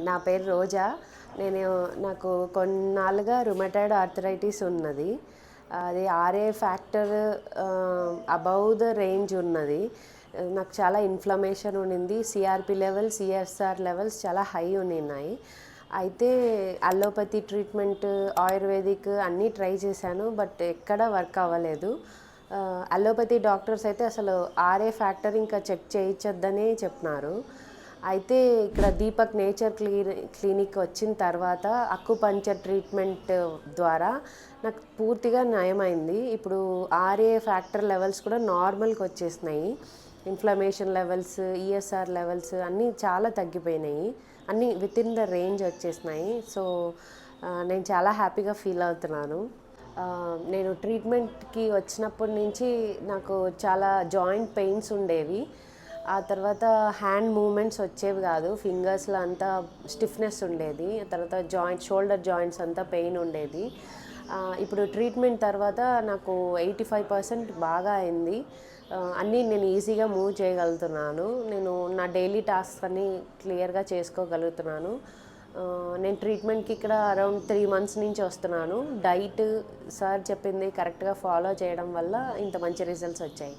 నా పేరు రోజా. నేను నాకు కొన్నాళ్ళుగా రుమటాయిడ్ ఆర్థరైటిస్ ఉన్నది. అది RA factor above the range ఉన్నది. నాకు చాలా ఇన్ఫ్లమేషన్ ఉండింది. సిఆర్పి లెవెల్స్, సిఎస్ఆర్ లెవెల్స్ చాలా హై ఉన్నాయి. అయితే అలోపతి ట్రీట్మెంట్, ఆయుర్వేదిక్ అన్నీ ట్రై చేశాను. బట్ ఎక్కడా వర్క్ అవ్వలేదు. అలోపతి డాక్టర్స్ అయితే అసలు ఆర్ఏ ఫ్యాక్టర్ ఇంకా చెక్ చేయించొద్దనే చెప్పినారు. అయితే ఇక్కడ దీపక్ నేచర్ క్లినిక్ వచ్చిన తర్వాత అక్కుపంచర్ ట్రీట్మెంట్ ద్వారా నాకు పూర్తిగా నయమైంది. ఇప్పుడు ఆర్ఏ ఫ్యాక్టర్ లెవెల్స్ కూడా నార్మల్కి వచ్చేసినాయి. ఇన్ఫ్లమేషన్ లెవెల్స్, ఈఎస్ఆర్ లెవెల్స్ అన్నీ చాలా తగ్గిపోయినాయి. అన్నీ విత్ ఇన్ ద రేంజ్ వచ్చేసినాయి. సో నేను చాలా హ్యాపీగా ఫీల్ అవుతున్నాను. నేను ట్రీట్మెంట్కి వచ్చినప్పటి నుంచి నాకు చాలా జాయింట్ పెయిన్స్ ఉండేవి. ఆ తర్వాత హ్యాండ్ మూమెంట్స్ వచ్చేవి కాదు. ఫింగర్స్లో అంతా స్టిఫ్నెస్ ఉండేది. ఆ తర్వాత షోల్డర్ జాయింట్స్ అంతా పెయిన్ ఉండేది. ఇప్పుడు ట్రీట్మెంట్ తర్వాత నాకు 85% బాగా అయింది. అన్నీ నేను ఈజీగా మూవ్ చేయగలుగుతున్నాను. నేను నా డైలీ టాస్క్స్ అన్నీ క్లియర్గా చేసుకోగలుగుతున్నాను. నేను ట్రీట్మెంట్కి ఇక్కడ అరౌండ్ 3 months నుంచి వస్తున్నాను. డైట్ సార్ చెప్పింది కరెక్ట్గా ఫాలో చేయడం వల్ల ఇంత మంచి రిజల్ట్స్ వచ్చాయి.